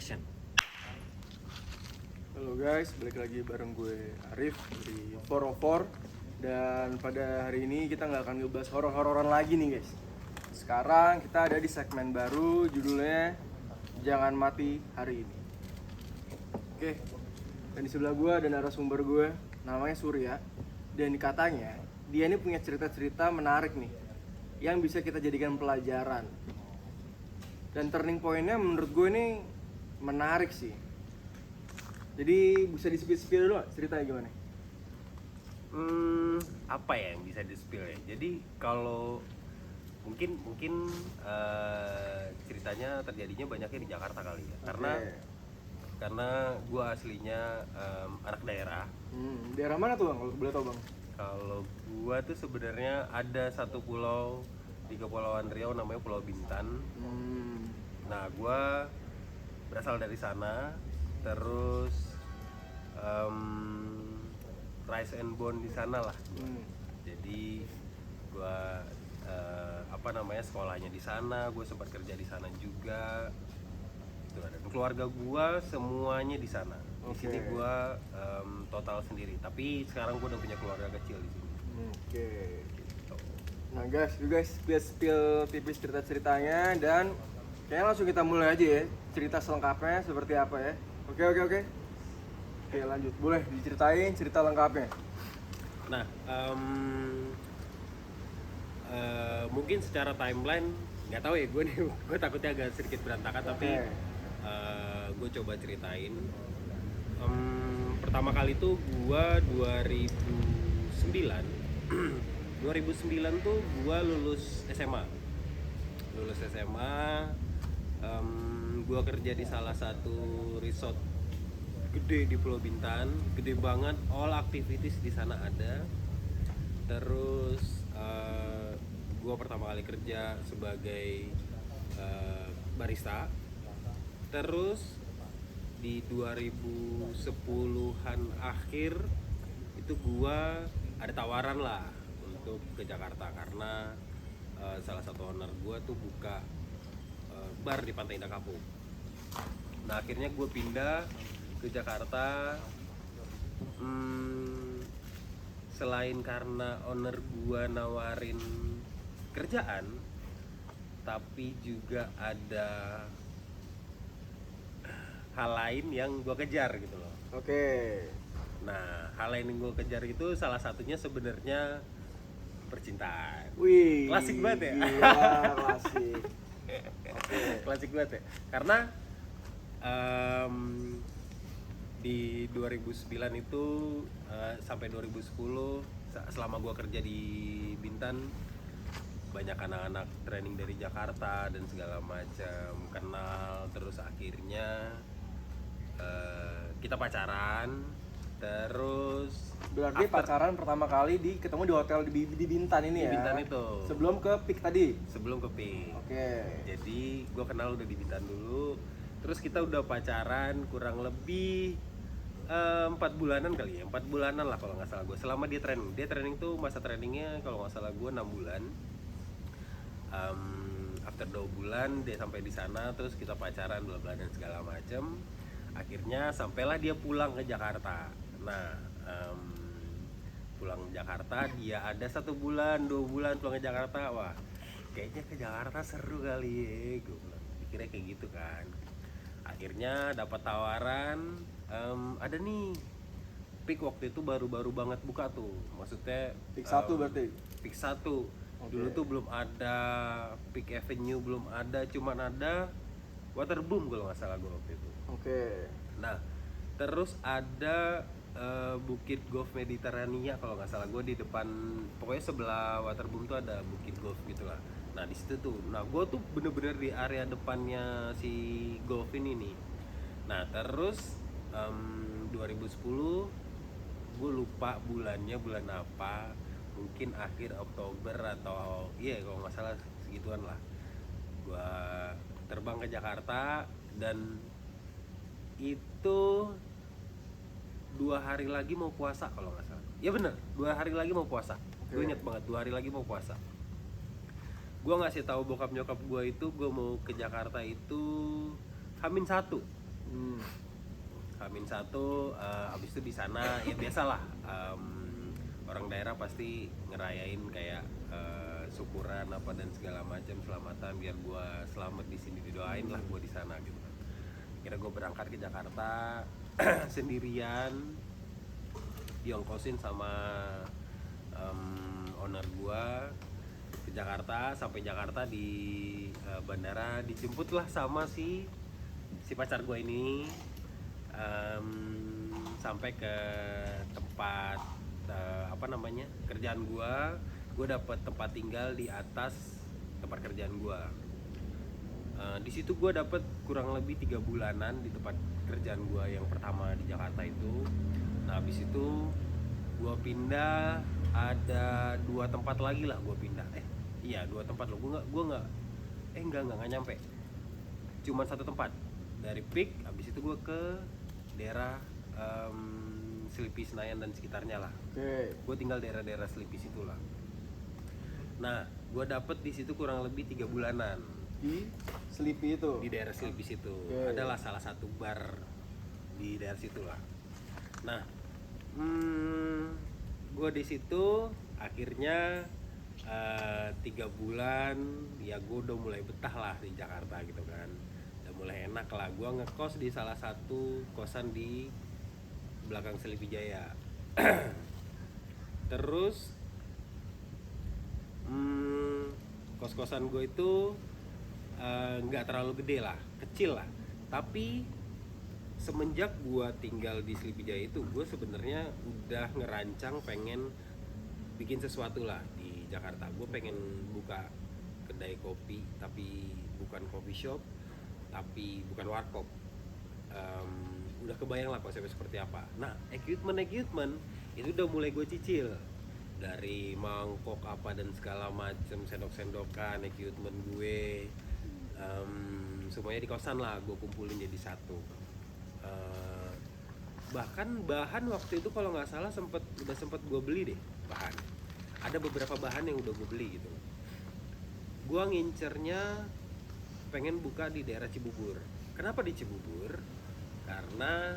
Action. Halo guys, balik lagi bareng gue Arif dari 404. Dan pada hari ini kita nggak akan ngebahas horor-hororan lagi nih guys. Sekarang kita ada di segmen baru, judulnya Jangan Mati Hari Ini. Oke, dan di sebelah gue ada narasumber gue, namanya Surya. Dan katanya dia ini punya cerita-cerita menarik nih, yang bisa kita jadikan pelajaran. Dan turning point-nya menurut gue ini menarik sih. Jadi bisa di-spill dulu ceritanya gimana? Apa ya yang bisa di-spill ya? Jadi kalau mungkin ceritanya terjadinya banyaknya di Jakarta kali ya. Karena gue aslinya anak daerah. Daerah mana tuh bang? Kalau boleh tahu bang? Kalau gue tuh sebenarnya ada satu pulau di Kepulauan Riau namanya Pulau Bintan. Nah, gue berasal dari sana, terus rise and born di sana lah. Jadi gue sekolahnya di sana, gue sempat kerja di sana juga. Gitu. Dan keluarga gue semuanya di sana. Di sini gue total sendiri. Tapi sekarang gue udah punya keluarga kecil di sini. Gitu. Nah guys, spill tipis cerita-ceritanya dan kayaknya langsung kita mulai aja ya. Cerita selengkapnya seperti apa ya. Oke, lanjut. Boleh diceritain cerita lengkapnya. Nah, mungkin secara timeline nggak tahu ya, gue takutnya agak sedikit berantakan, tapi gue coba ceritain. Pertama kali tuh gue 2009 tuh gue lulus SMA. Gue kerja di salah satu resort gede di Pulau Bintan, gede banget, all activities di sana ada. Terus gue pertama kali kerja sebagai barista. Terus di 2010-an akhir itu gue ada tawaran lah untuk ke Jakarta karena salah satu owner gue tuh buka bar di Pantai Indah Kapuk. Nah, akhirnya gue pindah ke Jakarta. Selain karena owner gua nawarin kerjaan, tapi juga ada hal lain yang gua kejar gitu loh. Nah, hal lain yang gua kejar itu salah satunya sebenarnya percintaan. Wih, klasik banget ya. Iya, klasik. Klasik banget ya. Karena di 2009 itu sampai 2010 selama gua kerja di Bintan, banyak anak-anak training dari Jakarta dan segala macam, kenal. Terus akhirnya kita pacaran. Terus berarti pacaran pertama kali ketemu di hotel di Bintan ini ya? Di Bintan itu. Sebelum ke Pik tadi? Sebelum ke Pik. Jadi gua kenal udah di Bintan dulu. Terus kita udah pacaran kurang lebih 4 bulanan kali ya, 4 bulanan lah kalau nggak salah gue. Selama dia training tuh masa trainingnya kalau nggak salah gue 6 bulan. After 2 bulan dia sampai di sana, terus kita pacaran, bla bla dan segala macem. Akhirnya sampailah dia pulang ke Jakarta. Nah, pulang ke Jakarta dia ada 1 bulan, 2 bulan pulang ke Jakarta. Wah, kayaknya ke Jakarta seru kali ya, gue bilang. Pikirnya kayak gitu kan. Akhirnya dapat tawaran, ada nih Pik waktu itu baru banget buka tuh, maksudnya Pik 1 berarti? Pik 1 dulu tuh belum ada Pik Avenue, belum ada, cuman ada Waterboom kalau nggak salah gue waktu itu. Nah, terus ada Bukit Golf Mediterania kalau nggak salah gue di depan, pokoknya sebelah Waterboom tuh ada Bukit Golf gitulah. Nah di situ tuh, nah gue tuh bener-bener di area depannya si golf ini nih. Nah terus 2010 gue lupa bulannya bulan apa, mungkin akhir Oktober atau kalau nggak salah segituan lah. Gue terbang ke Jakarta dan itu 2 hari lagi mau puasa kalau nggak salah. Ya bener, 2 hari lagi mau puasa. Gue inget banget 2 hari lagi mau puasa. Gue ngasih tahu bokap nyokap gue itu gue mau ke Jakarta itu H-1 H-1 abis itu di sana ya biasalah, orang daerah pasti ngerayain kayak syukuran apa dan segala macam, selamatan biar gue selamat di sini, didoain lah gue di sana gitu. Kira gue berangkat ke Jakarta sendirian, diongkosin sama owner gue ke Jakarta. Sampai Jakarta di bandara dijemput lah sama si pacar gue ini, sampai ke tempat kerjaan gue dapet tempat tinggal di atas tempat kerjaan gue. Di situ gue dapet kurang lebih 3 bulanan di tempat kerjaan gue yang pertama di Jakarta itu. Nah habis itu gue pindah, ada 2 tempat lagi lah gue pindah. 2 tempat loh, gue nggak nyampe, cuman 1 tempat. Dari Pik, habis itu gue ke daerah Selipi, Senayan dan sekitarnya lah. Gue tinggal daerah-daerah Selipi situ lah. Nah, gue dapet di situ kurang lebih 3 bulanan. Di Selipi itu? Di daerah Selipi situ. Adalah salah satu bar di daerah situ lah. Nah, gue di situ akhirnya 3 bulan ya gue udah mulai betah lah di Jakarta gitu kan. Udah mulai enak lah. Gue ngekos di salah satu kosan di belakang Selipi Jaya. Terus kos-kosan gue itu nggak terlalu gede lah, kecil lah. Tapi semenjak gue tinggal di Selipi Jaya itu, gue sebenarnya udah ngerancang pengen bikin sesuatu lah di Jakarta. Gue pengen buka kedai kopi, tapi bukan coffee shop, tapi bukan warkop. Udah kebayang lah konsepnya seperti apa. Nah, equipment itu udah mulai gue cicil, dari mangkok apa dan segala macam, sendok-sendokan, equipment gue, semuanya di kosan lah gue kumpulin jadi satu. Bahkan bahan waktu itu kalau nggak salah udah sempet gue beli deh bahan. Ada beberapa bahan yang udah gue beli gitu. Gue ngincernya pengen buka di daerah Cibubur. Kenapa di Cibubur? Karena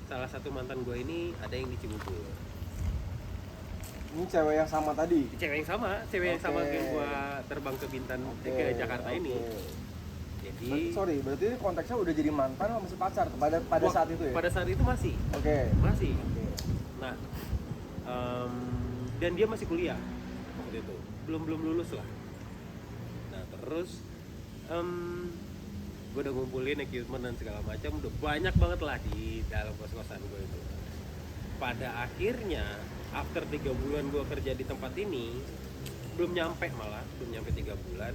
salah satu mantan gue ini ada yang di Cibubur. Ini cewek yang sama tadi? Cewek yang sama yang gue terbang ke Bintan, ke Jakarta ini. Jadi berarti konteksnya udah jadi mantan atau masih pacar pada saat itu ya? Pada saat itu masih. Masih. Nah, dan dia masih kuliah waktu itu, belum lulus lah. Nah terus gue udah ngumpulin equipment dan segala macam, udah banyak banget lah di dalam kos-kosan gue itu. Pada akhirnya after 3 bulan gue kerja di tempat ini, belum nyampe 3 bulan,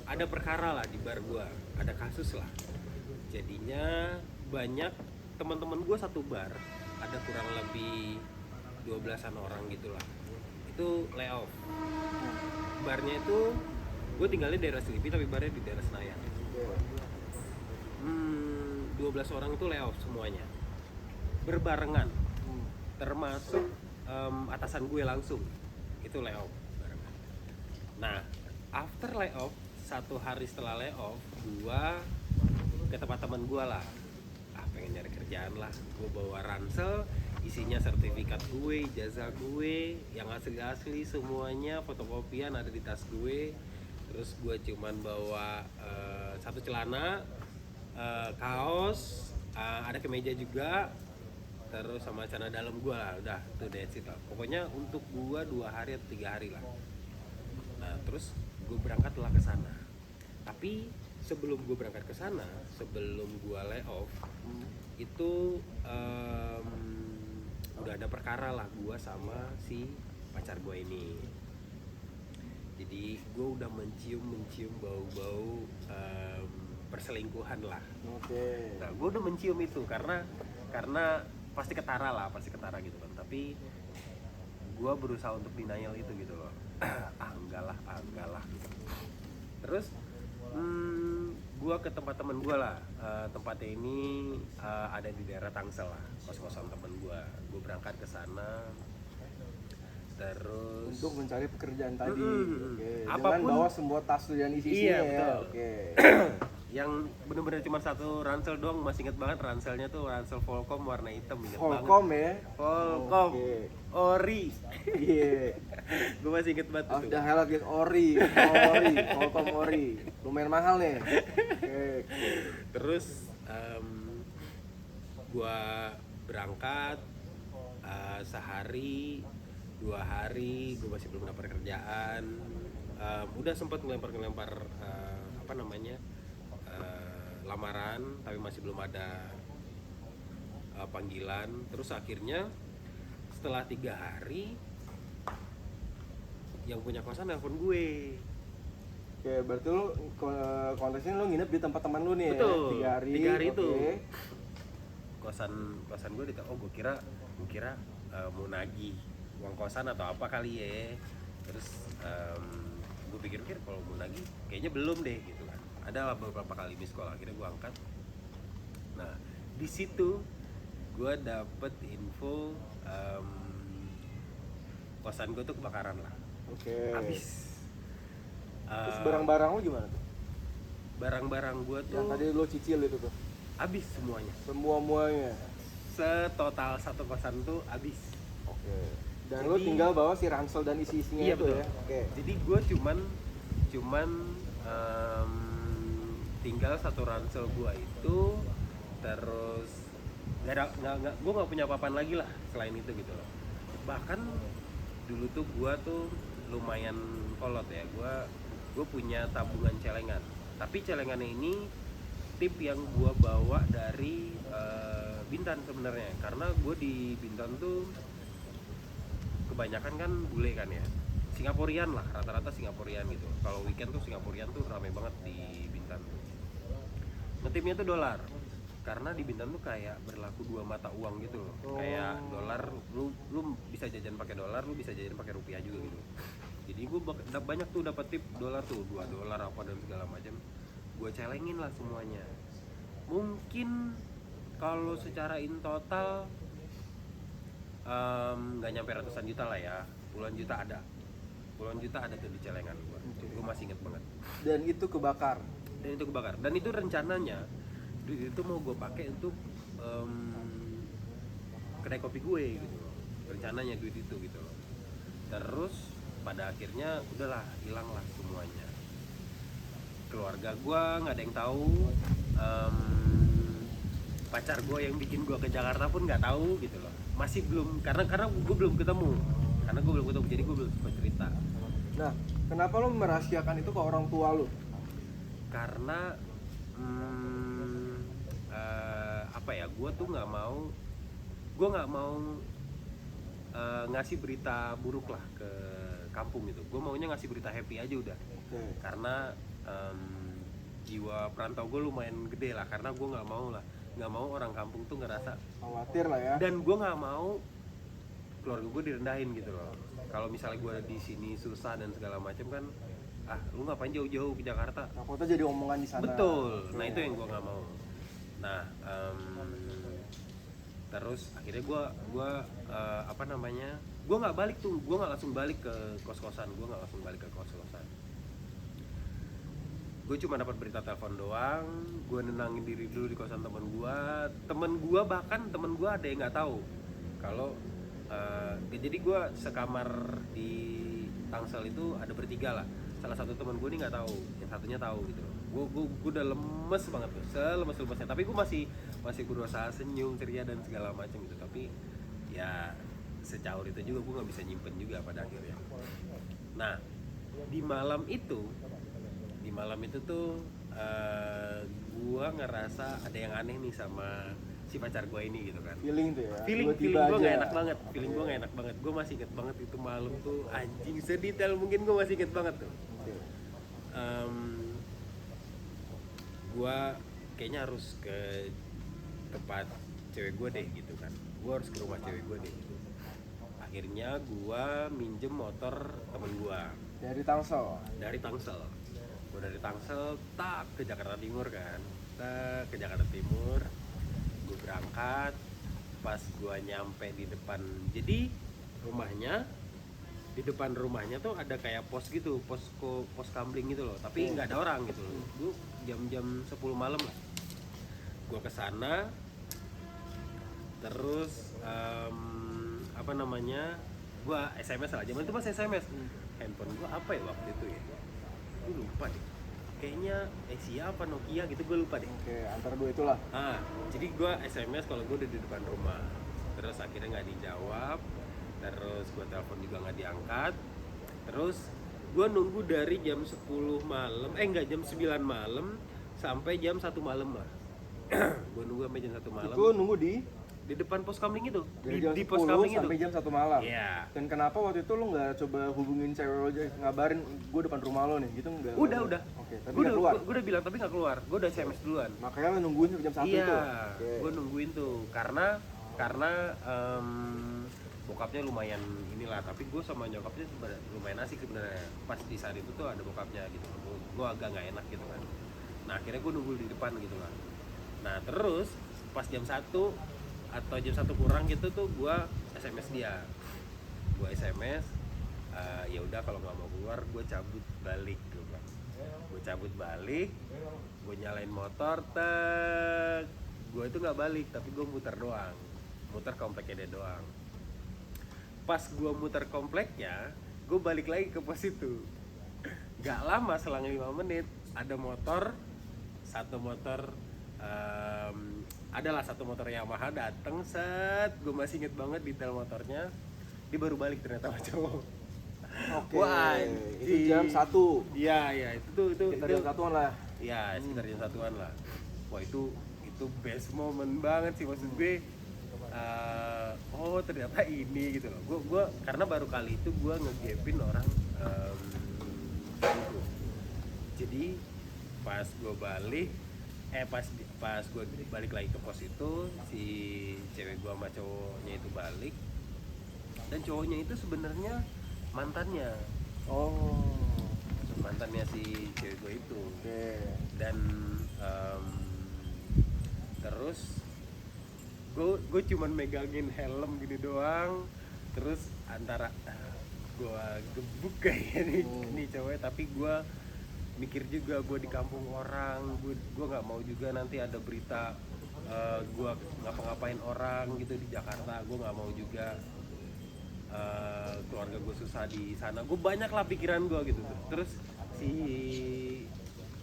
ada perkara lah di bar gue, ada kasus lah. Jadinya banyak teman-teman gue satu bar, ada kurang lebih 12-an orang gitulah, itu layoff. Barnya itu gue tinggalnya daerah Selipi tapi barnya di daerah Senayan. 12 orang itu layoff semuanya berbarengan, termasuk atasan gue langsung itu layoff barengan. Nah after layoff, 1 hari setelah layoff, gue ke tempat teman gue lah, pengen nyari kerjaan lah. Gue bawa ransel isinya sertifikat gue, ijazah gue yang asli semuanya, fotokopian ada di tas gue. Terus gue cuman bawa 1 celana, kaos, ada kemeja juga, terus sama celana dalam gue lah. Udah tuh that's it lah. Pokoknya untuk gue 2 hari atau 3 hari lah. Nah terus gue berangkatlah ke sana. Tapi sebelum gue berangkat ke sana, sebelum gue layoff, itu udah ada perkara lah gue sama si pacar gue ini. Jadi gue udah mencium bau-bau perselingkuhan lah. Nah gue udah mencium itu karena pasti ketara gitu kan. Tapi gue berusaha untuk denial itu gitu loh. enggak lah gitu. Terus gue ke tempat temen gue lah. Tempatnya ini ada di daerah Tangsel lah, kos-kosan temen gue. Gue berangkat ke sana terus untuk mencari pekerjaan tadi. Oke. Apapun, dengan bawa semua tas tuh dan isi-isinya iya, ya. betul. Oke. Yang bener-bener cuma satu ransel doang, masih inget banget ranselnya tuh ransel Volcom warna hitam, inget Volcom banget. ya. Volcom. Oke. Ori. Iya. Gue masih inget banget Oh, itu. udah highlight guys, Ori, Volcom Ori. Lumayan mahal nih. Oke. Terus gue berangkat sehari 2 hari gue masih belum dapat kerjaan. Udah sempat ngelempar apa namanya lamaran, tapi masih belum ada panggilan. Terus akhirnya setelah 3 hari yang punya kosan nelpon gue. Oke, berarti lu konteksnya lu nginep di tempat teman lu nih. Betul, ya? 3 hari. 3 hari itu. Oke. Kosan gue gue kira mau nagih uang kosan atau apa kali ya. Terus gue pikir-pikir kalau mau nagih kayaknya belum deh gitu kan. Ada beberapa kali miss call, akhirnya gue angkat. Nah di situ gue dapet info kosan gue tuh kebakaran lah. Oke. Habis. Terus barang-barang lu gimana tuh? Barang-barang gue tuh Yang tadi lu cicil itu tuh. habis semuanya. Semuanya. Setotal satu kosan tuh habis. Oke. Dan Jadi, lu tinggal bawa si ransel dan isi-isinya iya, itu betul. ya. Oke. Jadi gue cuman tinggal satu ransel gue itu, terus gue nggak punya apa-apaan lagi lah selain itu gitu loh. Bahkan dulu tuh gue tuh lumayan kolot ya, gue punya tabungan celengan. Tapi celengannya ini tip yang gue bawa dari Bintan sebenarnya, karena gue di Bintan tuh kebanyakan kan bule kan ya, Singapurian lah, rata-rata Singapurian gitu. Kalau weekend tuh Singapurian tuh ramai banget di Bintan tuh. Ngetipnya tuh dolar, karena di Bintan tuh kayak berlaku 2 mata uang gitu loh. Kayak dolar, lu bisa jajan pakai dolar, lu bisa jajan pakai rupiah juga gitu. Jadi gue banyak tuh dapat tip dolar tuh, $2 apa dan segala macam. Gue celengin lah semuanya. Mungkin kalau secara in total nggak nyampe ratusan juta lah ya, puluhan juta ada tuh di celengan gue masih inget banget. Dan itu kebakar. Dan itu rencananya duit itu mau gue pakai untuk kedai kopi gue gitu loh, rencananya duit itu gitu loh. Terus pada akhirnya udahlah, hilang lah semuanya. Keluarga gue nggak ada yang tahu, pacar gue yang bikin gue ke Jakarta pun nggak tahu gitu loh, masih belum, karena gue belum ketemu, jadi gue belum sempat cerita. Nah, kenapa lo merahasiakan itu ke orang tua lo? Karena apa ya, gue nggak mau ngasih berita buruk lah ke kampung gitu. Gue maunya ngasih berita happy aja udah. Karena jiwa perantau gue lumayan gede lah, karena gue nggak mau orang kampung tuh ngerasa khawatir lah ya. Dan gue nggak mau keluarga gue direndahin gitu loh. Kalau misalnya gue di sini susah dan segala macam kan, lu ngapain jauh-jauh ke Jakarta? Takutnya jadi omongan di sana. Betul. Nah itu yang gue nggak mau. Nah terus akhirnya gue gue nggak balik tuh, gue nggak langsung balik ke kos-kosan. Gue cuma dapat berita telepon doang. Gue nenangin diri dulu di kosan temen gue. Bahkan temen gue ada yang nggak tahu kalau jadi gue sekamar di Tangsel itu ada bertiga lah. Salah satu temen gue ini nggak tahu, yang satunya tahu gitu. Gue udah lemes banget tuh, selemes-lemesnya. Tapi gue masih berusaha senyum, ceria dan segala macam gitu. Tapi ya secaur itu juga gue nggak bisa nyimpen juga pada akhirnya. Nah di malam itu tuh gue ngerasa ada yang aneh nih sama si pacar gue ini gitu kan. Feeling tuh ya. Feeling gue nggak enak banget. Gue masih inget banget itu malam tuh, anjing, sedetail mungkin gue masih inget banget tuh. Gue kayaknya harus ke tempat cewek gue deh gitu kan. Gue harus ke rumah cewek gue deh gitu. Akhirnya gue minjem motor temen gue dari Tangsel. Gue dari Tangsel ke Jakarta Timur kan. Ke Jakarta Timur, gue berangkat. Pas gue nyampe di depan, jadi rumahnya di depan rumahnya tuh ada kayak pos gitu, pos kamling gitu loh, tapi nggak ada orang gitu loh. Gue jam 10 malam lah, gue kesana, terus apa namanya, gue SMS lah, zaman itu masih SMS. Handphone gue apa ya waktu itu ya, gue lupa deh, kayaknya siapa Nokia gitu, gue lupa deh. Oke, antara dua itulah. Jadi gue SMS kalau gue udah di depan rumah, terus akhirnya nggak dijawab, terus gue telepon juga nggak diangkat, terus gue nunggu dari jam 10 malam, jam 9 malam sampai jam 1 malam lah. Gue nunggu sampai jam 1 malam. Itu nunggu di depan pos kamling itu, dari jam di 10 pos kamling sampai itu. jam 1 malam. Iya. Dan kenapa waktu itu lo nggak coba hubungin cewek lo aja, ngabarin gue depan rumah lo nih, gitu nggak? Udah. Oke, tapi Gue nggak keluar. udah bilang tapi nggak keluar. Gue udah SMS duluan. Makanya lo nungguin sampai jam 1 iya, itu. Gue nungguin tuh karena bokapnya lumayan inilah, tapi gue sama nyokapnya lumayan asik sebenarnya. Pas di saat itu tuh ada bokapnya gitu, gue agak nggak enak gitu kan. Nah akhirnya gue nunggu di depan gitu lah. Nah terus pas jam 1 atau jam 1 kurang gitu tuh gue SMS dia, gue SMS, ya udah kalau nggak mau keluar gue cabut balik gitu kan. Gue cabut balik, gue nyalain motor, gue itu nggak balik tapi gue muter doang, muter kompleknya dia doang. Pas gue muter kompleknya, gue balik lagi ke pos itu. Gak lama, selang 5 menit ada satu motor Yamaha dateng, gue masih inget banget detail motornya. Dia baru balik ternyata sama cowok. Oke. Wah, itu jam 1. Iya, itu Sekitar jam 1-an lah. Iya, sekitar jam 1-an lah. Wah, itu best moment banget sih, maksud gue. Oh ternyata ini gitu loh. Gue karena baru kali itu gue ngegapin orang gitu. Jadi pas gue balik, pas gue balik lagi ke pos itu, si cewek gue sama cowoknya itu balik, dan cowoknya itu sebenarnya mantannya. Oh, Mantannya si cewek gue itu. oke. Dan terus gue cuman megangin helm gini doang, terus antara gue gebuk kayaknya nih cowok, tapi gue mikir juga gue di kampung orang, gue nggak mau juga nanti ada berita gue ngapa-ngapain orang gitu di Jakarta. Gue nggak mau juga keluarga gue susah di sana. Gue banyak lah pikiran gue gitu. Terus si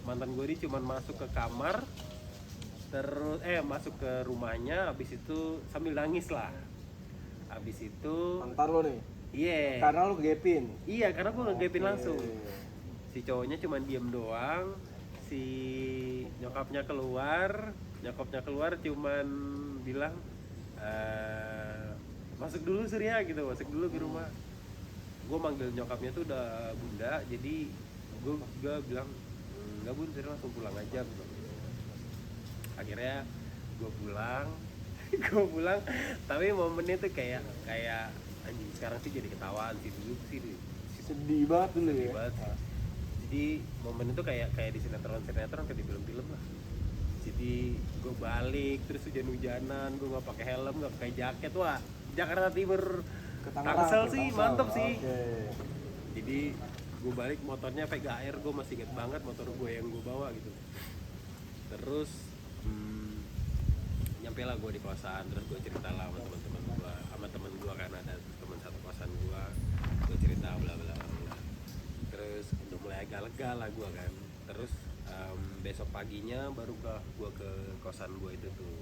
mantan gue ini cuman masuk ke kamar, terus masuk ke rumahnya, habis itu sambil nangis lah. Habis itu Mantan lo nih? iya. Karena lo kegepin? Iya, karena gue ngegapin langsung. Si cowoknya cuma diem doang, si nyokapnya keluar cuman bilang masuk dulu Surya gitu, masuk dulu ke rumah. Gue manggil nyokapnya tuh udah bunda, jadi gue bilang enggak bun, Surya langsung pulang aja gitu. Akhirnya gue pulang tapi momennya tuh kayak anjing, sekarang sih jadi ketawaan sih, dulu sih Sedih banget dulu sedih ya? banget sih. Jadi momen itu kayak di sinetron kayak di film-film lah. Jadi gue balik terus hujan-hujanan, gue nggak pakai helm, nggak pakai jaket. Wah, Jakarta Timur Tangsel sih mantep sih. Jadi gue balik, motornya Vega Air, gue masih inget banget motor gue yang gue bawa gitu. Terus nyampe lah gue di kosan, terus gue cerita lah sama temen gue kan, ada teman satu kosan gue cerita bla bla bla. Terus udah mulai agak lega lah gue kan. Terus besok paginya baru gue ke kosan gue itu tuh.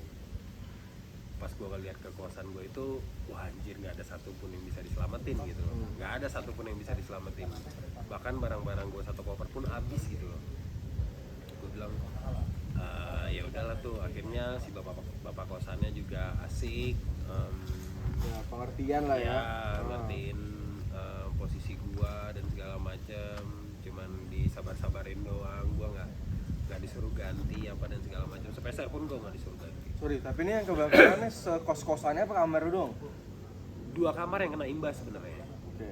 Pas gue lihat ke kosan gue itu, wah anjir, nggak ada satupun yang bisa diselamatin gitu loh. Nggak ada satupun yang bisa diselamatin. Bahkan barang-barang gue satu koper pun habis gitu loh. Gue bilang ya udahlah tuh, akhirnya si bapak kosannya juga asik, ya pengertian lah ya, ngertiin posisi gua dan segala macam, cuman disabar-sabarin doang. Gua nggak disuruh ganti apa dan segala macam, sepeser pun gua nggak disuruh ganti. Sorry, tapi ini yang kebakarannya sekos-kosannya apa kamar dong? 2 kamar yang kena imbas sebenarnya. Oke.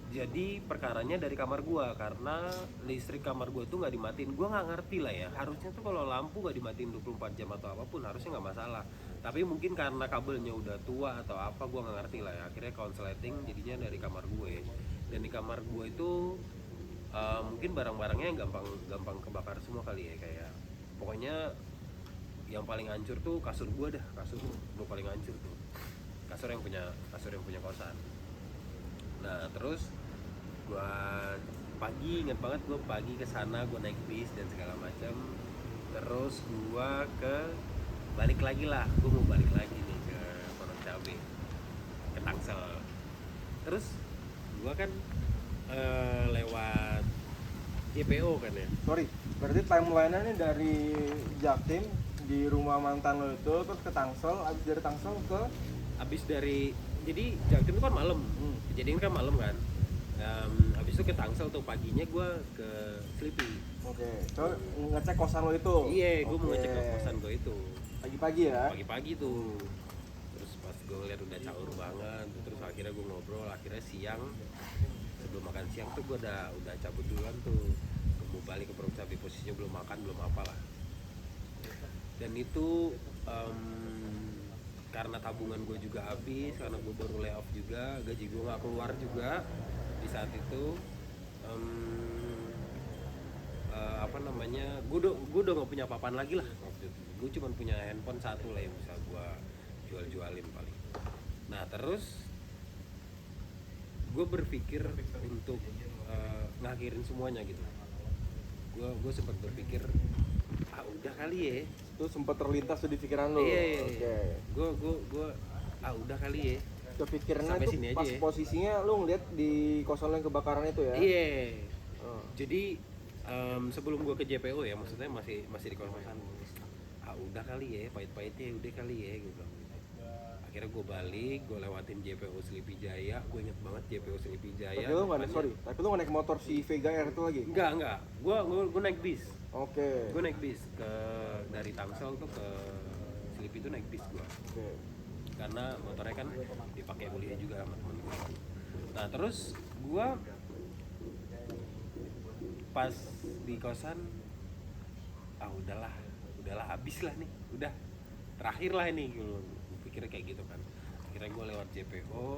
Jadi perkaranya dari kamar gua, karena listrik kamar gua tuh nggak dimatiin. Gua nggak ngerti lah ya, harusnya tuh kalau lampu nggak dimatiin 24 jam atau apapun harusnya nggak masalah. Tapi mungkin karena kabelnya udah tua atau apa, gua nggak ngerti lah ya. Akhirnya konsleting jadinya dari kamar gue. Dan di kamar gue itu mungkin barang-barangnya yang gampang kebakar semua kali ya, kayak pokoknya yang paling hancur tuh kasur gue dah, kasur gue paling hancur tuh, kasur yang punya kosan. Nah terus gue inget banget gue pagi kesana, gue naik bis dan segala macam. Terus gue balik lagi lah, gue mau balik lagi nih ke Pondok Cabe, ke Tangsel. Terus gue kan lewat JPO kan ya. Sorry, berarti timeline-nya nih dari Jaktim di rumah mantan lo itu terus ke Tangsel, abis dari Tangsel ke jadi Jaktim itu kan malam, kejadian kan malam kan. Habis itu ke Tangsel tuh, paginya gue ke Sleepy. Oke, so ngecek kosan lo itu? Iya, gue mau ngecek kosan gue itu pagi-pagi ya? Pagi-pagi tuh. Terus pas gue lihat udah caur banget, terus akhirnya gue ngobrol, akhirnya siang sebelum makan siang tuh gue udah cabut duluan tuh, mau balik ke Pondok Cabe, posisinya belum makan belum apalah. Dan itu karena tabungan gue juga habis, karena gue baru layoff juga, gaji gue nggak keluar juga di saat itu. Gue udah nggak punya apa-apaan lagi lah waktu itu. Gue cuma punya handphone satu lah yang bisa gue jualin paling. Nah terus gue berpikir untuk ngakhirin semuanya gitu. Gue sempat berpikir udah kali ya. Itu sempat terlintas tuh di pikiran lo? Iya. Gue udah kali ya. Kepikirannya sampai tuh sini pas aja ya. Posisinya lo ngeliat di kosan lo yang kebakaran itu ya? Iya. Jadi sebelum gue ke JPO ya, maksudnya masih di kosan. Udah kali ya, pahit-pahitnya udah kali ya gitu. Akhirnya gue balik, gue lewatin JPO Sleepy Jaya. Gue inget banget JPO Sleepy Jaya. Tapi lo nggak naik motor si Vega R itu lagi? Enggak. Gue naik bis. Oke. Gue naik bis dari Tangsel tuh ke Sleepy itu naik bis gue. Oke. Karena motornya kan dipakai kuliah juga sama temen gue. Nah terus gue pas di kosan, udahlah habis lah nih, udah terakhir lah ini, gue pikirnya kayak gitu kan. Akhirnya gue lewat JPO,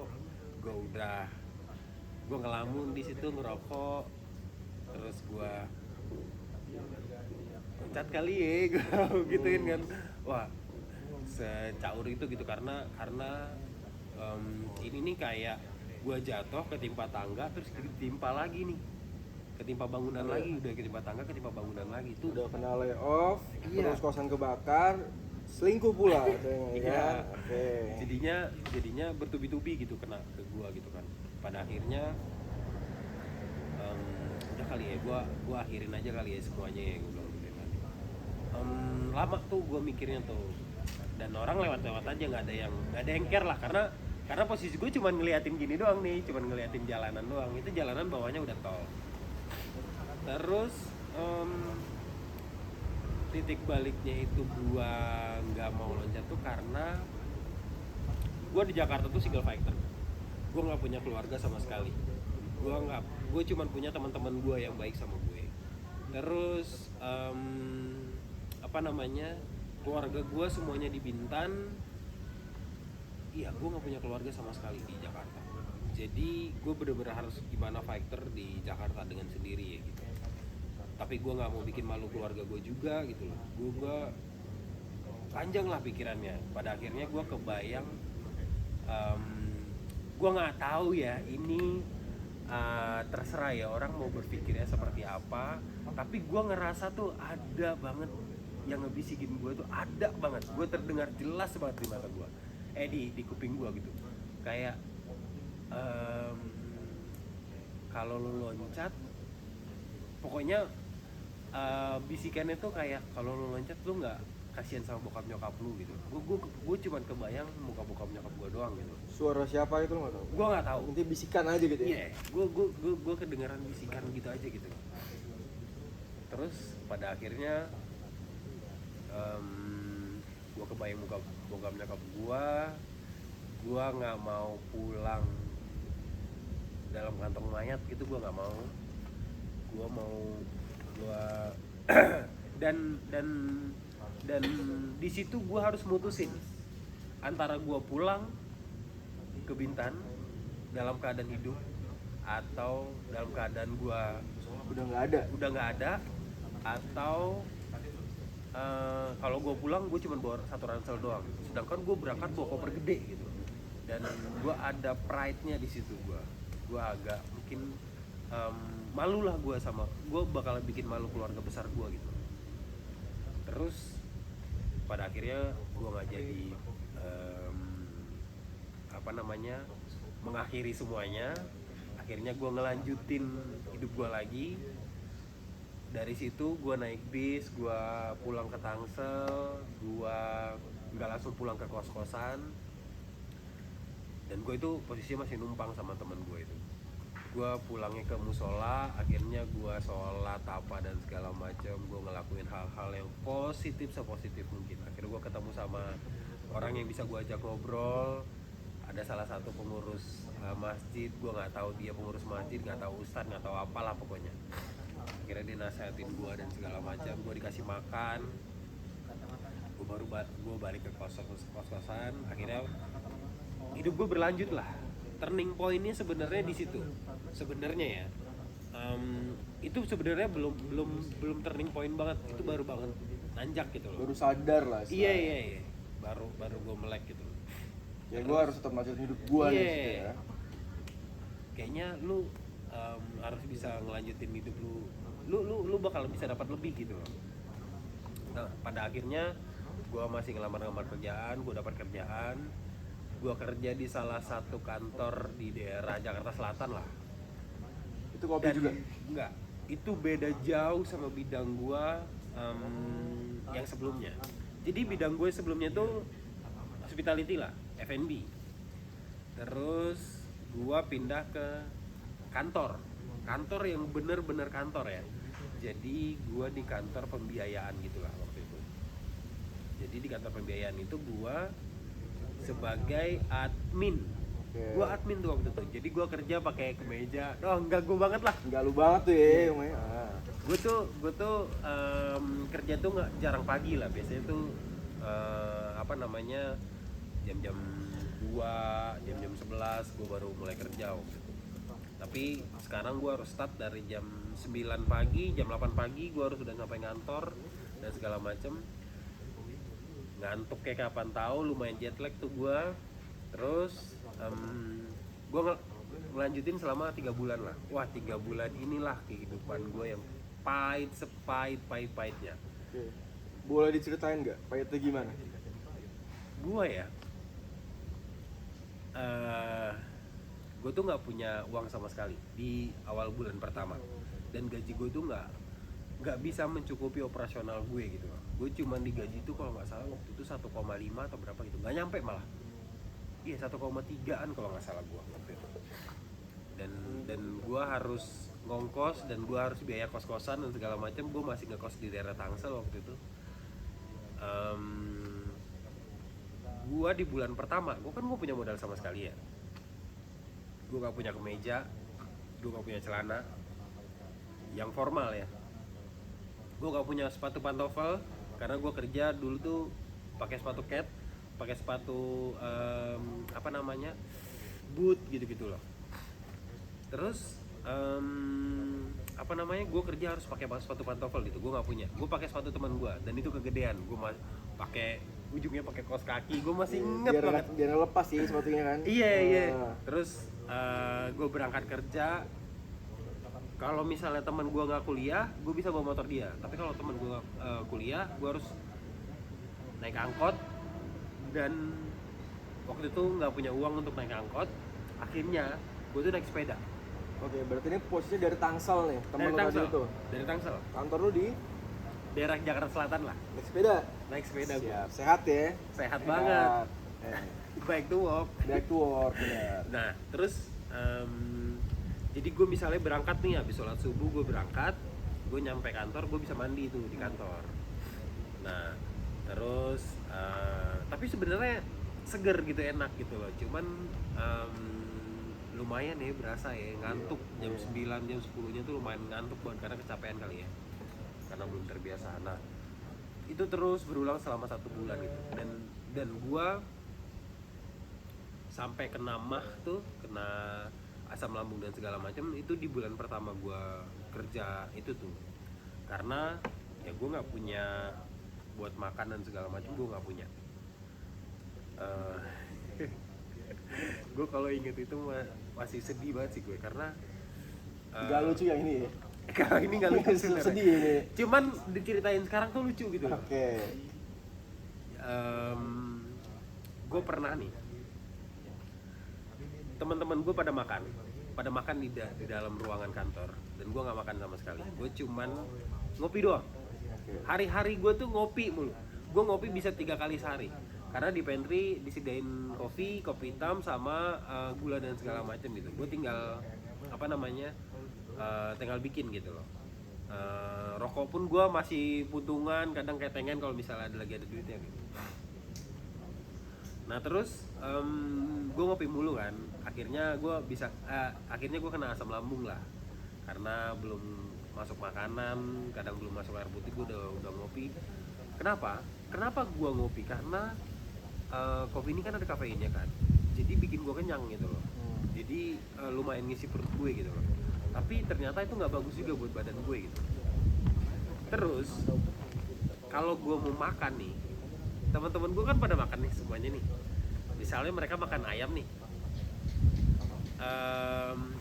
gue ngelamun di situ ngerokok, terus gue cat kali ya, gue gituin kan. Wah secaur itu gitu, karena ini nih kayak gue jatuh ketimpa tangga, terus ketimpa lagi nih, ketimpa bangunan lagi, udah ketimpa tangga, ketimpa bangunan lagi tuh. Udah kena layoff, Iya. Terus kosan kebakar, selingkuh pula katanya, Iya. kan? Oke. Jadinya bertubi-tubi gitu kena ke gua gitu kan. Pada akhirnya udah kali ya, gua akhirin aja kali ya semuanya ya, gua bilang gitu kan. Lama tuh gua mikirnya tuh, dan orang lewat-lewat aja, nggak ada yang care lah, karena posisi gue cuma ngeliatin gini doang nih, cuma ngeliatin jalanan doang. Itu jalanan bawahnya udah tol. Terus titik baliknya itu gua nggak mau loncat tuh karena gua di Jakarta tuh single fighter. Gua nggak punya keluarga sama sekali. Gue cuma punya teman-teman gua yang baik sama gue. Terus keluarga gua semuanya di Bintan. Iya, gue nggak punya keluarga sama sekali di Jakarta. Jadi gue bener-bener harus gimana fighter di Jakarta dengan sendiri ya gitu. Tapi gue nggak mau bikin malu keluarga gue juga gitu loh. Gue panjang lah pikirannya. Pada akhirnya gue kebayang, gue nggak tahu ya ini terserah ya orang mau berpikirnya seperti apa. Tapi gue ngerasa tuh ada banget yang ngebisikin gue tuh, ada banget. Gue terdengar jelas banget di mata gue, di kuping gue gitu. Kayak kalau lo loncat, pokoknya bisikannya tuh kayak kalau lo loncat lo nggak kasihan sama bokap nyokap lu gitu. Gue cuman kebayang muka bokap nyokap gue doang gitu. Suara siapa itu lo nggak tahu? Gue nggak tahu. Nanti bisikan aja gitu ya? Iya, gue kedengaran bisikan gitu aja gitu. Terus pada akhirnya gue kebayang muka bokap nyokap gue nggak mau pulang dalam kantong mayat gitu, gue nggak mau. Dan di situ gue harus mutusin antara gue pulang ke Bintan dalam keadaan hidup atau dalam keadaan gue udah nggak ada, atau kalau gue pulang gue cuma bawa satu ransel doang, sedangkan gue berangkat bawa koper gede gitu. Dan gue ada pride-nya di situ. Gue agak mungkin malu lah, gue bakal bikin malu keluarga besar gue gitu. Terus pada akhirnya gue nggak jadi mengakhiri semuanya. Akhirnya gue ngelanjutin hidup gue lagi. Dari situ gue naik bis, gue pulang ke Tangsel, gue nggak langsung pulang ke kos-kosan. Dan gue itu posisinya masih numpang sama teman gue itu. Gue pulangnya ke musola, akhirnya gue sholat apa dan segala macam. Gue ngelakuin hal-hal yang positif sepositif mungkin. Akhirnya gue ketemu sama orang yang bisa gue ajak ngobrol. Ada salah satu pengurus masjid, gue nggak tahu dia pengurus masjid, nggak tahu ustadz, nggak tahu apalah pokoknya. Akhirnya dia nasehatin gue dan segala macam. Gue dikasih makan. Gue balik ke kos-kosan. Akhirnya hidup gue berlanjut lah. Turning point-nya sebenarnya di situ. Sebenarnya ya, itu sebenarnya belum turning point banget. Itu baru banget nanjak gitu loh. Baru sadar lah. Iya. Baru gue melek gitu. Ya gue harus tetap lanjut hidup gue nih gitu ya. Kayaknya lu harus bisa ngelanjutin hidup lu bakal bisa dapat lebih gitu loh. Nah, pada akhirnya gue masih ngelamar kerjaan, gue dapat kerjaan. Gue kerja di salah satu kantor di daerah Jakarta Selatan lah. Itu kopi juga? Enggak, itu beda jauh sama bidang gue yang sebelumnya. Jadi bidang gue sebelumnya tuh hospitality lah, F&B. Terus gue pindah ke kantor yang bener-bener kantor ya. Jadi gue di kantor pembiayaan gitulah waktu itu. Jadi di kantor pembiayaan itu gue sebagai admin. Gue admin tuh waktu itu. Jadi gue kerja pakai kemeja. Enggak gue banget lah. Enggak lu banget tuh ya. Gue tuh kerja tuh nggak jarang pagi lah. Biasanya tuh jam-jam 2, jam-jam 11 gue baru mulai kerja waktu itu. Tapi sekarang gue harus start dari jam 9 pagi, jam 8 pagi gue harus udah sampai kantor dan segala macem. Ngantuk kayak kapan tahu, lumayan jet lag tuh gue. Terus gue ngelanjutin selama 3 bulan lah. Wah, 3 bulan inilah kehidupan gue yang pahit-pahitnya. Boleh diceritain nggak pahitnya gimana? Gue ya gue tuh nggak punya uang sama sekali di awal bulan pertama, dan gaji gue tuh nggak bisa mencukupi operasional gue gitu. Gue cuma digaji tuh kalau nggak salah waktu itu 1,5 atau berapa gitu, nggak nyampe malah. Iya 1,3an kalau nggak salah gue waktu itu. Dan gue harus ngongkos dan gue harus biaya kos-kosan dan segala macam. Gue masih ngekos di daerah Tangsel waktu itu. Gue di bulan pertama, gue punya modal sama sekali ya. Gue gak punya kemeja, gue gak punya celana yang formal ya. Gue gak punya sepatu pantofel karena gue kerja dulu tuh pakai sepatu cat, pakai sepatu boot gitu-gitu loh. Terus gue kerja harus pakai sepatu pantofel gitu. Gue nggak punya. Gue pakai sepatu teman gue dan itu kegedean. Gue pakai ujungnya pakai kaos kaki. Gue masih inget banget. Biar lepas sih sepatunya kan. Iya. Terus gue berangkat kerja. Kalau misalnya teman gue nggak kuliah, gue bisa bawa motor dia. Tapi kalau teman gue kuliah, gue harus naik angkot. Dan waktu itu nggak punya uang untuk naik angkot. Akhirnya gue tuh naik sepeda. Oke, berarti ini posisinya dari Tangsel nih, temen lu tadi itu. Dari Tangsel. Kantor lu di daerah Jakarta Selatan lah. Naik sepeda Siap. Sehat ya? Sehat banget. Back to work, benar. Nah, terus jadi gue misalnya berangkat nih, habis sholat subuh gue berangkat, gue nyampe kantor, gue bisa mandi tuh di kantor. Nah, terus tapi sebenarnya seger gitu, enak gitu loh. Cuman lumayan ya, berasa ya ngantuk. Jam 9, jam 10-nya tuh lumayan ngantuk banget karena kecapean kali ya, karena belum terbiasa. Nah, itu terus berulang selama 1 bulan gitu. Dan gua sampai kena asam lambung dan segala macam itu di bulan pertama gue kerja itu tuh, karena ya gue nggak punya buat makan dan segala macam, gue nggak punya. Gue kalau inget itu masih sedih banget sih gue, karena Gak lucu yang ini ya? kalau ini nggak lucu sebenarnya. Sedih ini. Cuman diceritain sekarang tuh lucu gitu loh. Oke. Gue pernah nih, teman-teman gue pada makan di dalam ruangan kantor, dan gue nggak makan sama sekali. Gue cuman ngopi doang. Hari-hari gue tuh ngopi mulu. Gue ngopi bisa 3 kali sehari, karena di pantry disediain kopi hitam sama gula dan segala macam gitu. Gue tinggal tinggal bikin gitu loh. Rokok pun gue masih puntungan, kadang ketengan kalau misalnya lagi ada duitnya gitu. Nah terus gue ngopi mulu kan, akhirnya gue kena asam lambung lah, karena belum masuk makanan, kadang belum masuk air putih, gue udah ngopi. Kenapa gue ngopi? Karena kopi ini kan ada kafeinnya kan, jadi bikin gue kenyang gitu loh. Jadi lumayan ngisi perut gue gitu loh. Tapi ternyata itu nggak bagus juga buat badan gue gitu. Terus kalau gue mau makan nih, teman-teman gue kan pada makan nih semuanya nih. Misalnya mereka makan ayam nih,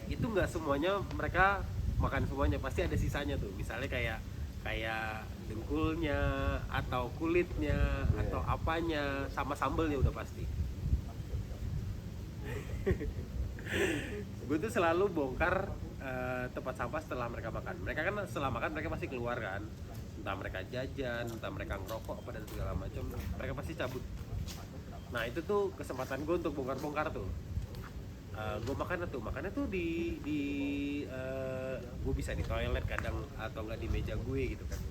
itu nggak semuanya mereka makan semuanya, pasti ada sisanya tuh. Misalnya kayak dengkulnya atau kulitnya atau apanya, sama sambelnya udah pasti. Gue tuh selalu bongkar tempat sampah setelah mereka makan. Mereka kan setelah makan mereka pasti keluar kan, entah mereka jajan, entah mereka ngerokok apa dan segala macam, mereka pasti cabut. Nah itu tuh kesempatan gue untuk bongkar tuh. Gue makannya tuh di gue bisa di toilet kadang, atau nggak di meja gue gitu kan.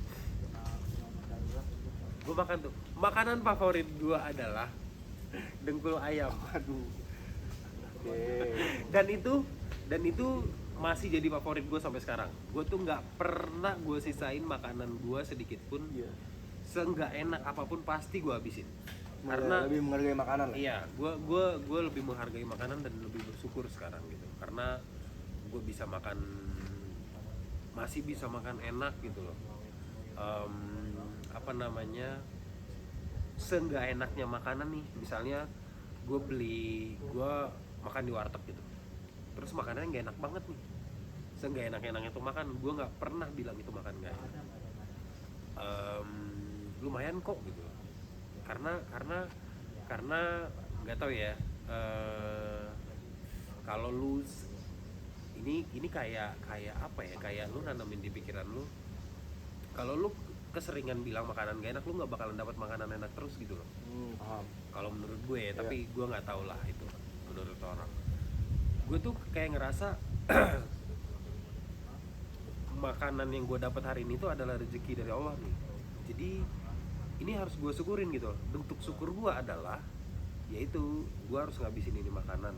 Gue makan tuh, makanan favorit gue adalah dengkul ayam. Aduh. Dan itu masih jadi favorit gue sampai sekarang. Gue tuh nggak pernah gue sisain makanan gue sedikit pun. Seenggak enak apapun pasti gue habisin. Karena lebih menghargai makanan lah. Iya, gue lebih menghargai makanan dan lebih bersyukur sekarang gitu. Karena gue masih bisa makan enak gitu loh. Seenggak enaknya makanan nih, misalnya gue makan di warteg gitu, terus makanannya nggak enak banget nih. Seenggak enaknya tuh makan, gue nggak pernah bilang itu makan nggak enak. Lumayan kok gitu, karena nggak tahu ya, kalau lu ini kayak apa ya, kayak lu nanamin di pikiran lu, kalau lu keseringan bilang makanan gak enak, lu nggak bakalan dapat makanan enak terus gitu loh. Paham. Kalau menurut gue ya, tapi gue nggak tahu lah itu menurut orang. Gue tuh kayak ngerasa makanan yang gue dapat hari ini tuh adalah rezeki dari Allah nih. Jadi ini harus gue syukurin gitu loh. Bentuk syukur gue adalah, yaitu gue harus ngabisin ini makanan.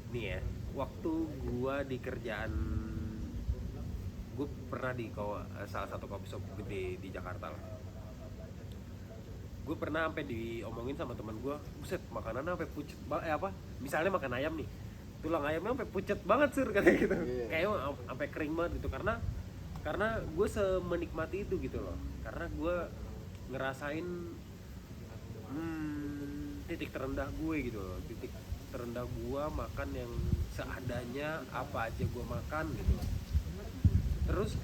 Nih ya, waktu gue di kerjaan, gue pernah di salah satu coffee shop gede di Jakarta lah. Gue pernah sampai diomongin sama teman gue, buset makanannya sampai pucet misalnya makan ayam nih, tulang ayamnya sampai pucet banget sih katanya gitu. Kayak sampai kering banget gitu, karena gue semenikmati itu gitu loh. Karena gue ngerasain titik terendah gue gitu loh. Titik terendah gue makan yang seadanya, apa aja gue makan gitu. Terus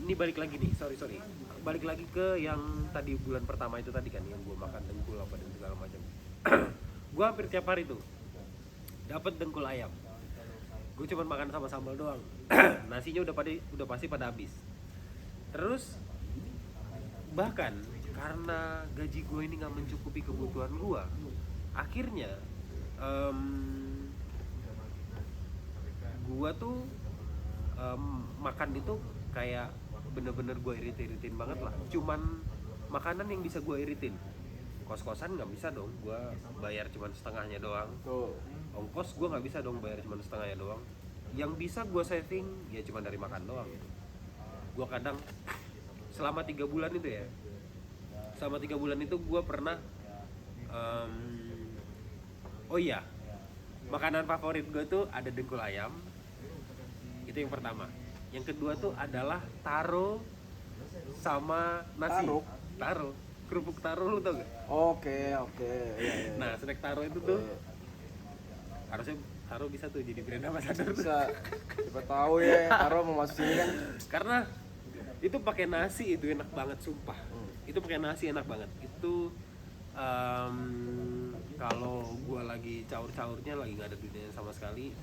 ini balik lagi nih, sorry balik lagi ke yang tadi bulan pertama itu tadi kan, yang gue makan dengkul apa dan segala macam. Gue hampir tiap hari tuh dapat dengkul ayam. Gue cuma makan sama sambal doang. Nasinya udah pasti pada habis. Terus bahkan karena gaji gue ini nggak mencukupi kebutuhan gue, akhirnya gue tuh makan itu kayak bener-bener gue iritin banget lah. Cuman makanan yang bisa gue iritin. Kos-kosan nggak bisa dong, gue bayar cuman setengahnya doang. Ongkos gue nggak bisa dong bayar cuman setengahnya doang. Yang bisa gue saving ya cuma dari makan doang. Gue kadang selama 3 bulan itu ya, selama 3 bulan itu gue pernah Makanan favorit gue tuh ada dengkul ayam. Itu yang pertama. Yang kedua tuh adalah taro sama nasi. Taro. Kerupuk taro lu tau gak? Oke. Iya. Nah, snack taro itu tuh harusnya taro bisa tuh jadi brand ambassador. Bisa. Siapa tahu ya, taro mau masuk sini kan. Karena itu pakai nasi itu enak banget sumpah. Itu pakai nasi enak banget. Itu kalau gue lagi caur-caurnya lagi nggak ada duitnya sama sekali,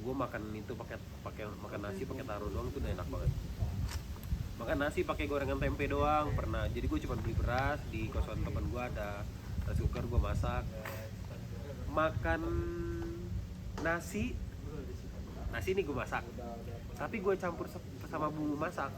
gue makan itu pakai makan nasi pakai taro doang tuh udah enak banget. Makan nasi pakai gorengan tempe doang pernah. Jadi gue cuma beli beras di kosan teman gue, ada rice cooker, gue masak. Makan nasi ini gue masak, tapi gue campur sama bumbu masak.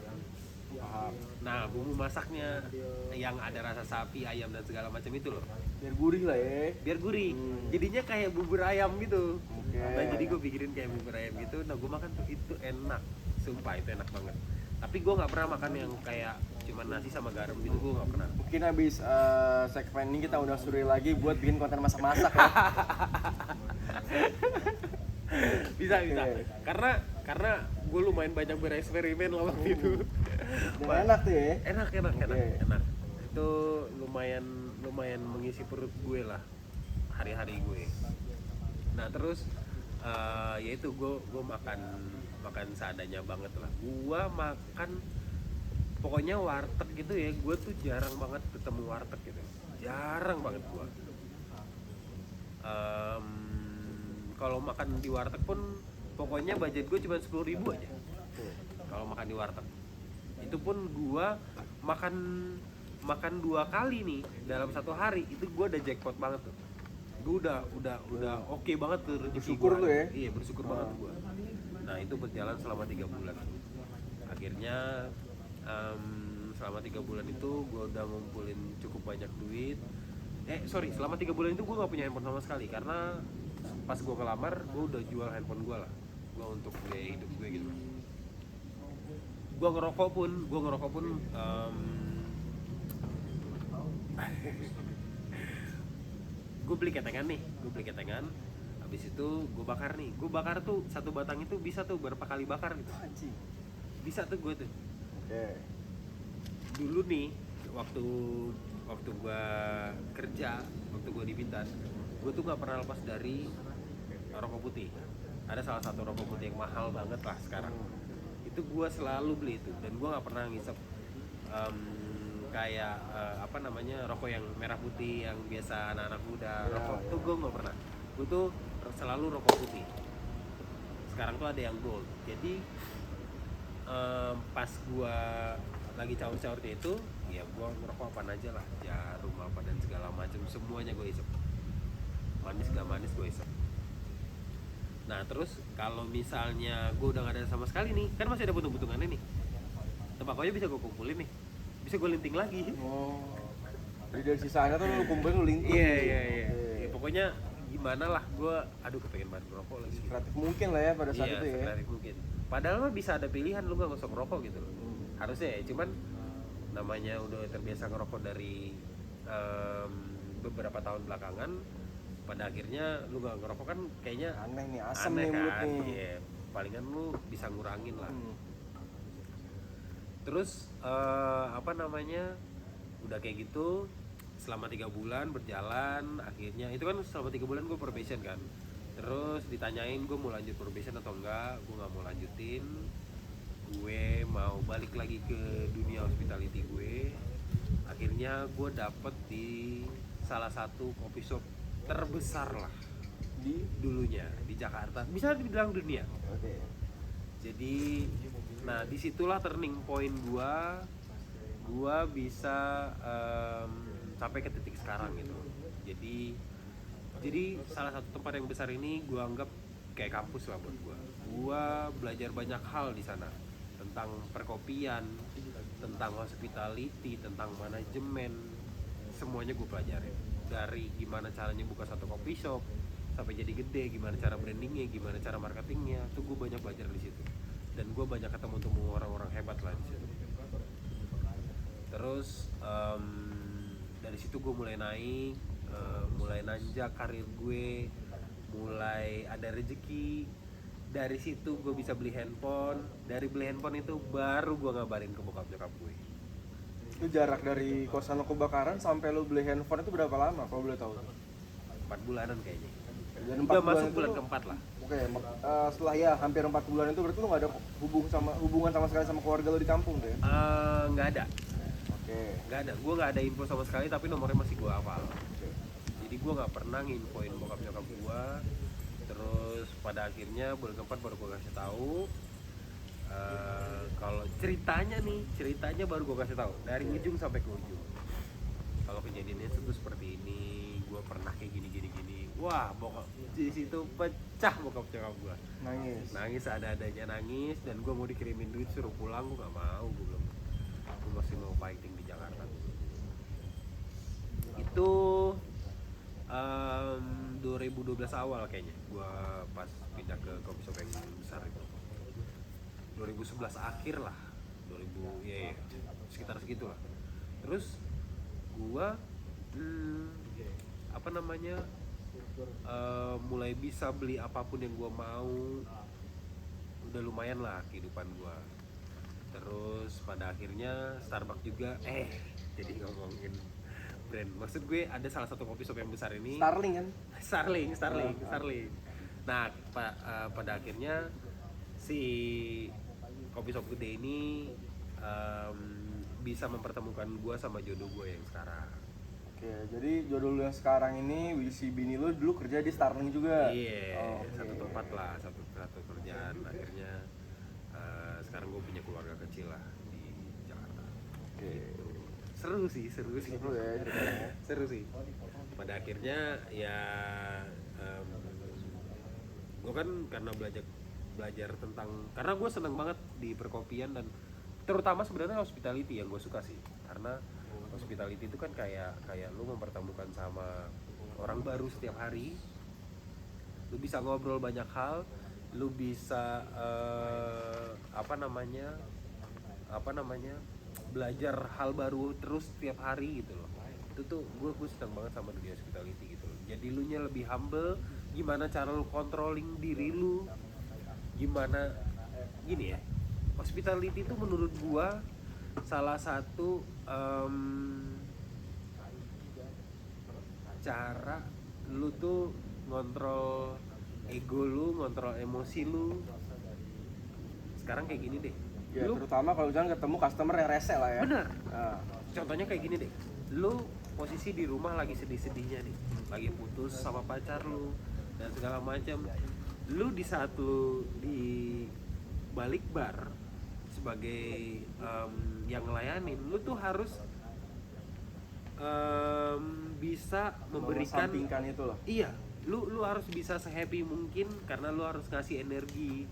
Nah, bumbu masaknya yang ada rasa sapi, ayam dan segala macam itu loh. Biar gurih lah ya. Biar gurih. Jadinya kayak bubur ayam gitu. Oke. Nah, jadi gue pikirin kayak bubur ayam gitu. Nah, gue makan tuh itu enak. Sumpah itu enak banget. Tapi gue nggak pernah makan yang kayak cuma nasi sama garam gitu, gue nggak pernah. Mungkin habis segmen ini kita udah Suri lagi buat bikin konten masak-masak ya. bisa. Karena gue lumayan banyak bereksperimen lah waktu itu. Dan enak tuh ya. Enak. Itu lumayan mengisi perut gue lah hari-hari gue. Nah terus ya itu gue makan seadanya banget lah. Gue makan pokoknya warteg gitu ya. Gue tuh jarang banget ketemu warteg gitu. Jarang banget gue. Kalau makan di warteg pun pokoknya budget gue cuma 10.000 aja. Kalau makan di warteg. Itu pun gue makan 2 kali nih dalam satu hari, itu gue udah jackpot banget tuh. Gue udah oke banget tuh rezeki. Bersyukur gua. tuh ya. Iya, bersyukur banget gue. Nah itu berjalan selama 3 bulan. Akhirnya selama 3 bulan itu gue udah ngumpulin cukup banyak duit. Selama 3 bulan itu gue gak punya handphone sama sekali. Karena pas gue ngelamar, gue udah jual handphone gue lah. Gue untuk biaya hidup gue gitu. Gue ngerokok pun gue beli ketengan. Habis itu gue bakar tuh satu batang itu bisa tuh berapa kali bakar gitu. Bisa tuh gue tuh. Dulu nih waktu gue kerja, waktu gue di Bintan, gue tuh nggak pernah lepas dari rokok putih. Ada salah satu rokok putih yang mahal banget lah sekarang. Itu gue selalu beli itu, dan gue nggak pernah ngisep kayak rokok yang merah putih yang biasa anak-anak muda rokok tuh. Gue nggak pernah. Gue tuh selalu rokok putih. Sekarang tuh ada yang gold. Jadi pas gue lagi caur-caurnya itu, ya gue ngerokok apaan aja lah, jarum apa dan segala macam, semuanya gue isep. Manis gak manis gue isep. Nah terus kalau misalnya gue udah gak ada sama sekali nih, kan masih ada putung-putungannya nih, tembakonya bisa gue kumpulin nih, bisa gue linting lagi. Jadi dari sisanya tuh lu kumpulin, lu linting. Iya. Ya, pokoknya gimana lah, gue kepengen banget ngerokok lagi. Kreatif mungkin lah ya pada saat itu ya. Kreatif mungkin. Padahal mah bisa ada pilihan, lu gak usah ngerokok gitu loh. Harusnya ya, cuman namanya udah terbiasa ngerokok dari beberapa tahun belakangan, pada akhirnya lu gak ngerokok kan kayaknya aneh nih, asem nih mulut kan? nih. Iya, palingan lu bisa ngurangin lah. Terus udah kayak gitu selama 3 bulan berjalan. Akhirnya itu kan selama 3 bulan gue probation kan. Terus ditanyain gue mau lanjut probation atau enggak. Gue gak mau lanjutin, gue mau balik lagi ke dunia hospitality gue. Akhirnya gue dapet di salah satu coffee shop terbesar lah di dulunya di Jakarta, bisa dibilang dunia. Jadi disitulah turning point gue bisa sampai ke titik sekarang gitu. Jadi salah satu tempat yang besar ini gue anggap kayak kampus lah buat gue. Gue belajar banyak hal di sana, tentang perkopian, tentang hospitality, tentang manajemen, semuanya gue pelajarin. Dari gimana caranya buka satu coffee shop sampai jadi gede, gimana cara brandingnya, gimana cara marketingnya, tuh gue banyak belajar di situ. Dan gue banyak ketemu orang-orang hebat lah di situ. Terus dari situ gue mulai naik, mulai nanjak karir gue. mulai ada rezeki. Dari situ gue bisa beli handphone. Dari beli handphone itu baru gue ngabarin ke bokap nyokap gue. Itu jarak dari kosan lo kebakaran sampai lo beli handphone itu berapa lama kalau boleh tahu? 4 bulanan kayaknya. Dan Udah 4 masuk itu bulan lo- keempat lah. Oke, setelah ya hampir 4 bulan itu berarti lo nggak ada hubungan sama sekali sama keluarga lo di kampung tuh ya? Nggak ada. Oke. Nggak ada. Gue nggak ada info sama sekali, tapi nomornya masih gue hafal. Oke. Jadi gue nggak pernah nginfoin bokap nyokap gue. Terus pada akhirnya bulan keempat baru gue kasih tahu. Kalau ceritanya baru gue kasih tahu dari ujung sampai ke ujung. Kalau kejadiannya itu seperti ini, gue pernah kayak gini. Wah, bokap di situ pecah bokap nyokap gue. Nangis ada-adanya nangis, dan gue mau dikirimin duit suruh pulang, gue nggak mau, gue masih mau fighting di Jakarta. Itu 2012 awal kayaknya, gue pas pindah ke coffee shop yang besar itu. 2011 akhir lah, 2000 ya sekitar segitulah. Terus gua mulai bisa beli apapun yang gua mau. Udah lumayan lah kehidupan gua. Terus pada akhirnya Starbucks juga jadi ngomongin brand. Maksud gue ada salah satu coffee shop yang besar ini. Starling kan? Starling. Nah, pada akhirnya si coffee shop gede ini bisa mempertemukan gue sama jodoh gue yang sekarang. Oke, jadi jodoh lu yang sekarang ini, si bini lu dulu kerja di Starling juga? Iya, satu tempat lah, satu kerjaan. Akhirnya sekarang gue punya keluarga kecil lah di Jakarta. Oke. Seru sih. Seru ya ceritanya. Seru sih. Pada akhirnya ya gue kan karena belajar tentang, karena gue seneng banget di perkopian, dan terutama sebenarnya hospitality yang gue suka sih. Karena hospitality itu kan kayak lu mempertemukan sama orang baru setiap hari. Lu bisa ngobrol banyak hal, lu bisa belajar hal baru terus setiap hari gitu loh. Itu tuh gue seneng banget sama dunia hospitality gitu loh. Jadi lu nya lebih humble, gimana cara lu controlling diri lu, gimana gini ya. Hospitality itu menurut gue salah satu cara lu tuh ngontrol ego lu, ngontrol emosi lu. Sekarang kayak gini deh. Ya, terutama kalau jangan ketemu customer yang rese lah ya. Bener. Contohnya kayak gini deh. Lu posisi di rumah lagi sedih-sedihnya nih, lagi putus sama pacar lu dan segala macam. Lu di balik bar sebagai yang ngelayanin, lu tuh harus bisa memberikan itu loh. Iya, lu harus bisa se-happy mungkin, karena lu harus ngasih energi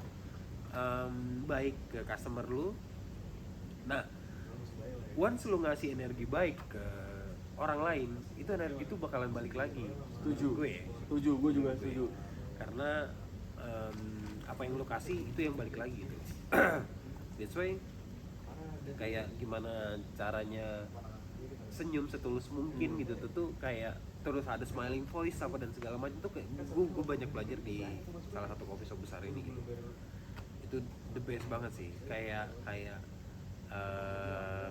baik ke customer lu. Nah, once lu ngasih energi baik ke orang lain, itu energi itu bakalan balik lagi. Setuju gue juga setuju. Karena apa yang lu kasih itu yang balik lagi gitu. That's why kayak gimana caranya senyum setulus mungkin gitu tuh kayak terus ada smiling voice apa dan segala macam tuh, kayak gue banyak belajar di salah satu coffee shop besar ini gitu. Itu the best banget sih, kayak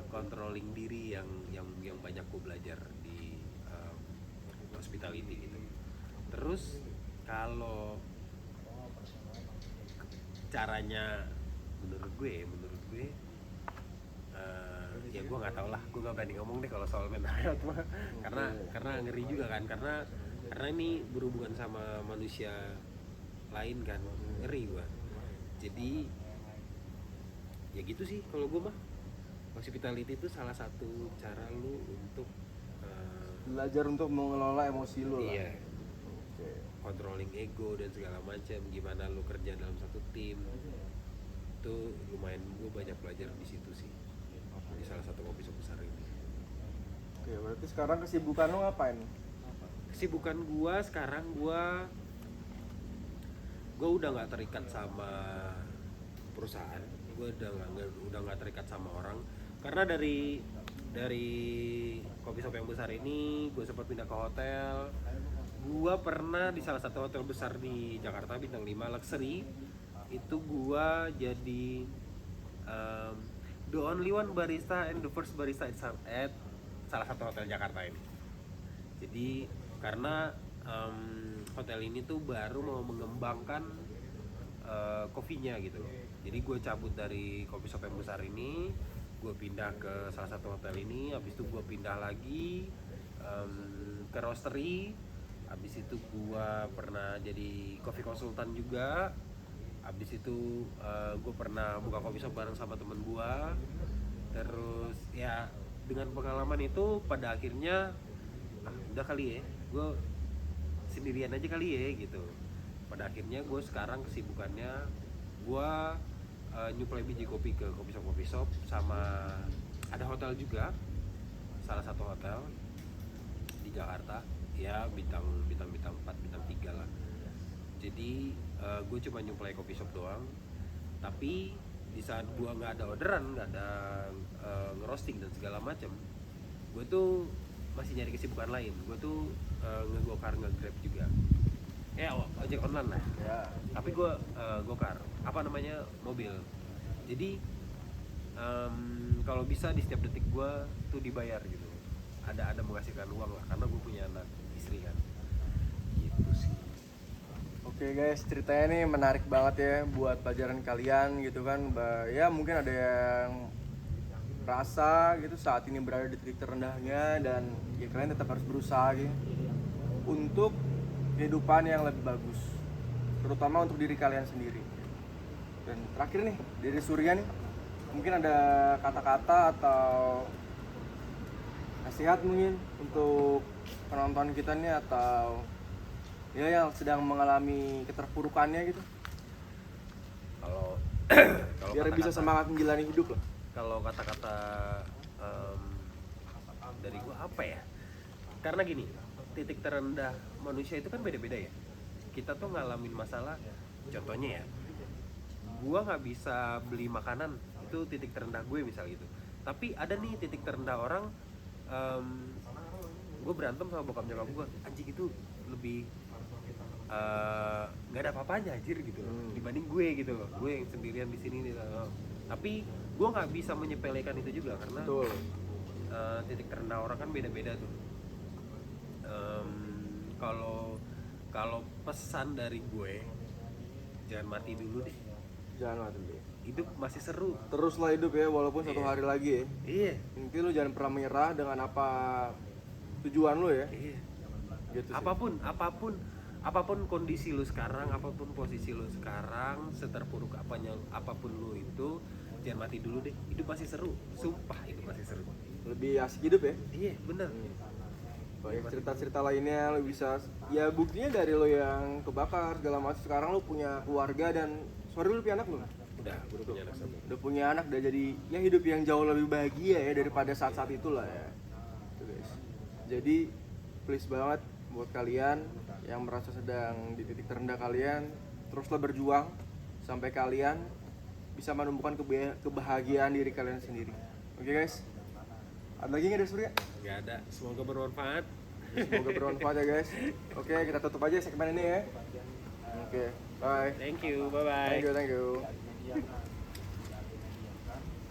controlling diri yang banyak gue belajar di hospitality gitu. Terus kalau caranya menurut gue ya gue nggak tau lah, gue nggak berani ngomong deh kalau soal mental health mah, karena ngeri juga kan, karena ini berhubungan sama manusia lain kan, ngeri gue. Jadi ya gitu sih kalau gue mah. Hospitality itu salah satu cara lu untuk belajar untuk mengelola emosi lu lah. Iya. Controlling ego dan segala macam, gimana lu kerja dalam satu tim. Itu lumayan, gue banyak belajar di situ sih. Di salah satu kopi shop besar ini. Oke, berarti sekarang kesibukan lu ngapain? Kesibukan gue sekarang, gue udah nggak terikat sama perusahaan, gue udah nggak terikat sama orang, karena dari kopi shop yang besar ini gue sempat pindah ke hotel, Gua pernah di salah satu hotel besar di Jakarta, bintang 5 luxury. Itu gua jadi the only one barista and the first barista at salah satu hotel Jakarta ini. Jadi karena hotel ini tuh baru mau mengembangkan kopinya gitu loh. Jadi gue cabut dari coffee shop yang besar ini, gue pindah ke salah satu hotel ini. Habis itu gue pindah lagi ke roastery. Habis itu gue pernah jadi coffee konsultan juga. Habis itu gue pernah buka coffee shop bareng sama temen gue. Terus ya dengan pengalaman itu pada akhirnya udah kali ya gue sendirian aja kali ya gitu. Pada akhirnya gue sekarang kesibukannya gue nyuplai biji kopi ke coffee shop sama ada hotel juga, salah satu hotel di Jakarta ya, bintang 4 bintang 3 lah. Jadi gue cuma nyuplai coffee shop doang, tapi di saat gue nggak ada orderan, nggak ada ngerosting dan segala macam, gue tuh masih nyari kesibukan lain. Gue tuh ngegokar, ngegrab juga, ojek online lah ya. Tapi gue gokar apa namanya, mobil. Jadi kalau bisa di setiap detik gue tuh dibayar gitu, ada menghasilkan uang lah, karena gue punya anak istri kan gitu sih. Oke guys, ceritanya nih menarik banget ya buat pelajaran kalian gitu kan. Ya mungkin ada yang rasa gitu saat ini berada di titik terendahnya, dan ya kalian tetap harus berusaha gitu untuk kehidupan yang lebih bagus, terutama untuk diri kalian sendiri. Dan terakhir nih dari Surya nih, mungkin ada kata-kata atau nasihat mungkin untuk penonton kita nih, atau ya yang sedang mengalami keterpurukannya gitu, Kalau biar bisa semangat menjalani hidup loh. Kalau kata-kata dari gua apa ya? Karena gini, titik terendah manusia itu kan beda-beda ya. Kita tuh ngalamin masalah, contohnya ya, gua nggak bisa beli makanan, itu titik terendah gue misal gitu. Tapi ada nih titik terendah orang, gue berantem sama bokap nyokap gue, anjing itu lebih nggak ada apa-apanya anjir gitu dibanding gue gitu loh, gue yang sendirian di sini nih. Tapi gue nggak bisa menyepelekan itu juga, karena titik terendah orang kan beda-beda tuh. Kalau pesan dari gue, jangan mati dulu deh. Jangan mati dulu. Hidup masih seru. Teruslah hidup ya, walaupun satu hari lagi ya. Iya. Intinya lu jangan pernah menyerah dengan apa tujuan lu ya. Iya. Gitu sih. Apapun kondisi lu sekarang, apapun posisi lu sekarang, seterpuruk apapun lu itu, jangan mati dulu deh. Hidup masih seru. Sumpah hidup masih seru. Lebih asik hidup ya. Iya, bener. Banyak cerita-cerita lainnya lu bisa, ya buktinya dari lo yang kebakar segala macam, sekarang lu punya keluarga dan sorry lu punya anak belum? Udah punya anak satu. Udah punya anak, udah jadi ya hidup yang jauh lebih bahagia ya daripada saat-saat itulah ya. Tuh guys. Jadi please banget buat kalian yang merasa sedang di titik terendah kalian, teruslah berjuang sampai kalian bisa menemukan kebahagiaan diri kalian sendiri. Oke guys. Ada lagi nggak dari Surya? Gak ada. Semoga bermanfaat. Semoga bermanfaat ya guys. Oke, kita tutup aja segmen ini ya. Oke, bye. Thank you. Bye bye. Thank you.